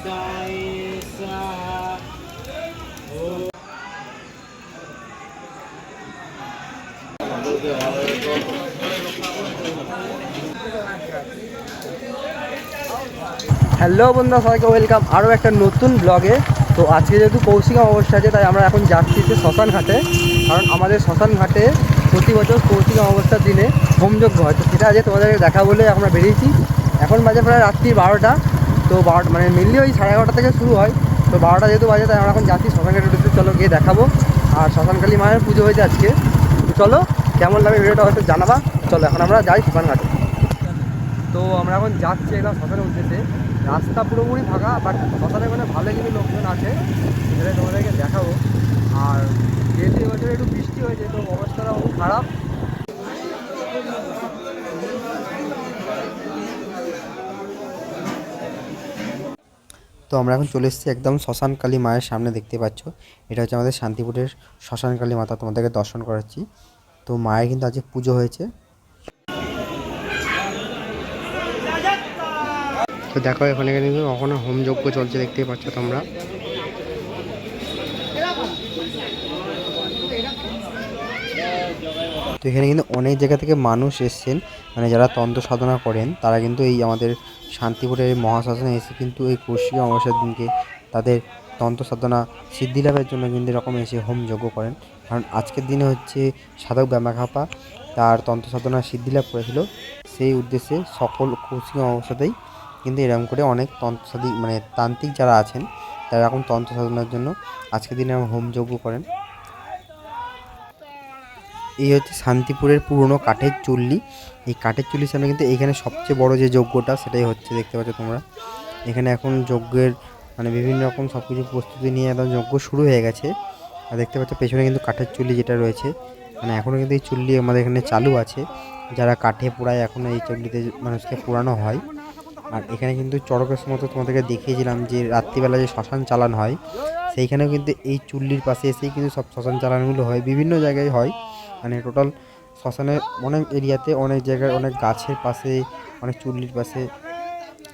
Hello বন্ধুরা, সবাইকে welcome আরও একটা নতুন ব্লগে। তো আজকে যেহেতু কৌশিক অমাবস্যা আছে, তাই আমরা এখন যাচ্ছি শ্মশান ঘাটে। কারণ আমাদের শ্মশান ঘাটে প্রতি বছর কৌশিক অমাবস্যার দিনে হোমযজ্ঞ হয়। তো সেটা আজকে তোমাদেরকে দেখা বলে আমরা বেরিয়েছি। এখন বাজে প্রায় রাত্রি 12টা। তো 12 মানে মেনলি ওই 11:30 থেকে শুরু হয়। তো 12টা যেহেতু বাজে, তাই আমরা এখন যাচ্ছি শ্মশান ঘাটে উঠেছি। চলো গিয়ে দেখাবো। আর শ্মশানকালী মায়ের পুজো হয়েছে আজকে। তো চলো, কেমন লাগে ভিডিওটা হয়তো জানাবা। চলো এখন আমরা যাই শ্মশান ঘাটে। তো আমরা এখন যাচ্ছি একদম শ্মশানের উদ্দেশ্যে। রাস্তা পুরোপুরি ফাঁকা, বাট শ্মশানে মানে ভালো কিছু লোকজন আছে, সেটা তোমাদেরকে দেখাবো। আর যেহেতু এবছর একটু বৃষ্টি হয়েছে, তো অবস্থাটা খুব খারাপ। তো আমরা এখন চলে এসেছি একদম শ্মশানকালী মায়ের সামনে। দেখতে পাচ্ছ, এটা হচ্ছে আমাদের শান্তিপুরের শ্মশানকালী মাতা। তোমাদেরকে দর্শন করাচ্ছি। তো মায়ের কিন্তু আজকে পুজো হয়েছে। তো দেখো, এখানে কিন্তু কখনো হোমযজ্ঞ চলছে, দেখতেই পাচ্ছ তোমরা। তো এখানে কিন্তু অনেক জায়গা থেকে মানুষ এসছেন, মানে যারা তন্ত্র সাধনা করেন, তারা কিন্তু এই আমাদের শান্তিপুরের এই মহাশ্মশানে এসে কিন্তু এই কৌশিক অমাবস্যার দিনকে তাদের তন্ত্র সাধনা সিদ্ধি লাভের জন্য কিন্তু এরকম এসে হোমযজ্ঞ করেন। কারণ আজকের দিনে হচ্ছে সাধক ব্যামাখাপা তার তন্ত্র সাধনা সিদ্ধি লাভ করেছিল। সেই উদ্দেশ্যে সকল কৌশিক অমাবস্যাতেই কিন্তু এরকম করে অনেক তন্ত্রসাধী মানে তান্ত্রিক যারা আছেন, তারা এরকম তন্ত্র সাধনার জন্য আজকের দিনে হোমযজ্ঞ করেন। এই হচ্ছে শান্তিপুরের পুরনো কাঠের চুল্লি। এই কাঠের চুল্লির সামনে কিন্তু এইখানে সবচেয়ে বড় যে যজ্ঞটা, সেটাই হচ্ছে, দেখতে পাচ্ছ তোমরা। এখানে এখন যজ্ঞের মানে বিভিন্ন রকম সব কিছু প্রস্তুতি নিয়ে একদম যজ্ঞ শুরু হয়ে গেছে। আর দেখতে পাচ্ছ পেছনে কিন্তু কাঠের চুল্লি যেটা রয়েছে, মানে এখনও কিন্তু এই চুল্লি আমাদের এখানে চালু আছে। যারা কাঠে পোড়ায়, এখনও এই চুল্লিতে মানুষকে পোড়ানো হয়। আর এখানে কিন্তু চড়কের মতো তোমাদেরকে দেখিয়েছিলাম যে রাত্রিবেলা যে শ্মশান চালান হয়, সেইখানেও কিন্তু এই চুল্লির পাশে এসেই কিন্তু সব শ্মশান চালানগুলো হয়। বিভিন্ন জায়গায় হয়, মানে টোটাল শ্মশানের অনেক এরিয়াতে, অনেক জায়গায়, অনেক গাছের পাশে, অনেক চুল্লির পাশে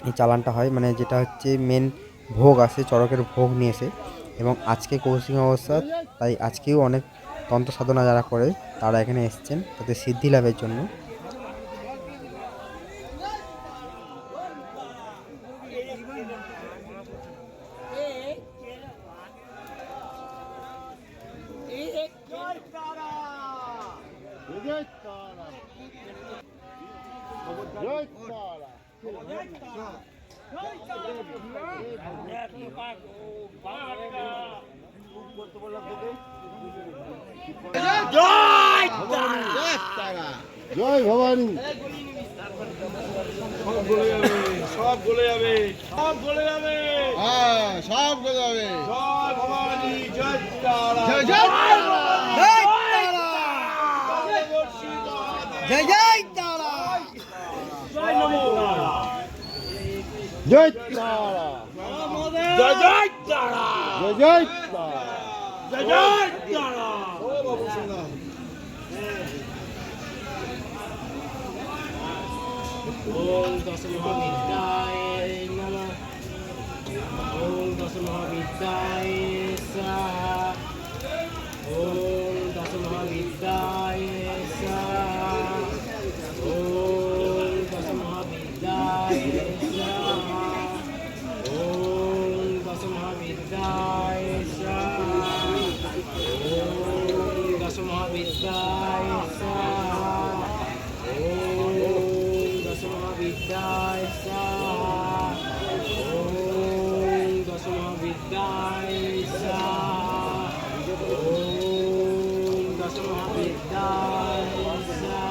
এই চালানটা হয়। মানে যেটা হচ্ছে মেন ভোগ আসে, চড়কের ভোগ নিয়ে এসে। এবং আজকে কৌশিক অমাবস্যা, তাই আজকেও অনেক তন্ত্র সাধনা যারা করে তারা এখানে এসছেন তাদের সিদ্ধি লাভের জন্য। জয় ভবানী। সব গলে যাবে, সব গলে যাবে, হ্যাঁ সব গলে যাবে। জয় ভবানী, জয় তারা, জয় জয় তারা, জয় তারা, জয় জয় তারা, জয় নমো তারা, জয় তারা, জয় জয় তারা, জয় জয় তারা, জয় জয় তারা। ও বাবু শোনা, ওম দশ মহাবিদ্যায় নমঃ, ওম দশ মহাবিদ্যায় স্বাহা, ওম দশ মহাবিদ্যায় স্বাহা, ওম দশ মহাবিদ্যায় স্বাহা, ওম দশ মহাবিদ্যায় স্বাহা, ওম দশ মহাবিদ্যায় স্বাহা, ওম দশ মহাবিদ্যায় স্বাহা, ওম দশ মহাবিদ্যায় স্বাহা, ওম দশ মহাবিদ্যায় স্বাহা।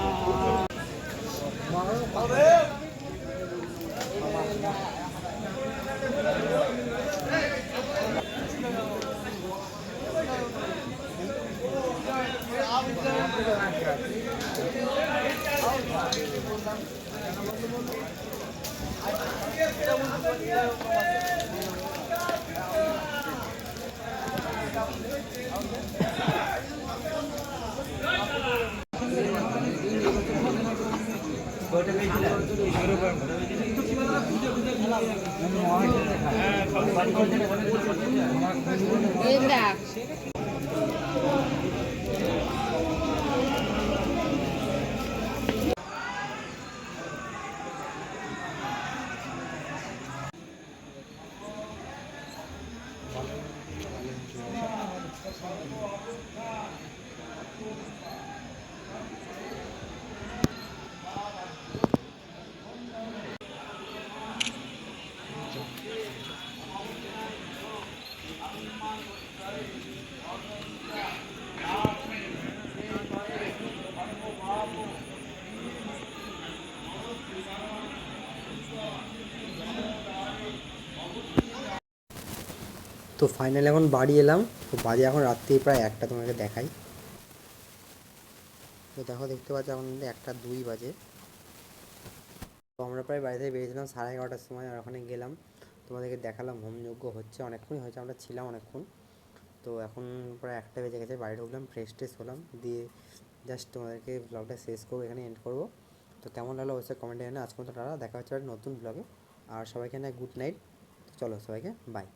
তো ফাইনালি এখন বাড়ি এলাম। তো বাড়ি এখন রাত্রি প্রায় 1টা, তোমাকে দেখাই। তো দেখো, দেখতে পাচ্ছ এখন কিন্তু 1টা 2 বাজে। তো আমরা প্রায় বাড়ি থেকে বেরিয়েছিলাম 11:30টার সময়, আর ওখানে গেলাম, তোমাদেরকে দেখালাম হোমযজ্ঞ হচ্ছে, অনেকক্ষণই হয়েছে, আমরা ছিলাম অনেকক্ষণ। তো এখন প্রায় 1টা বেজে গেছে, বাড়ি ঢুকলাম, ফ্রেশ ট্রেশ হলাম, দিয়ে জাস্ট তোমাদেরকে ব্লগটা শেষ করবো, এখানে এন্ড করবো। তো কেমন লাগলো অবশ্যই কমেন্টে জানাও। আজকে মতো টাটা, দেখা হচ্ছে একটা নতুন ব্লগে। আর সবাইকে না গুড নাইট। চলো সবাইকে বাই।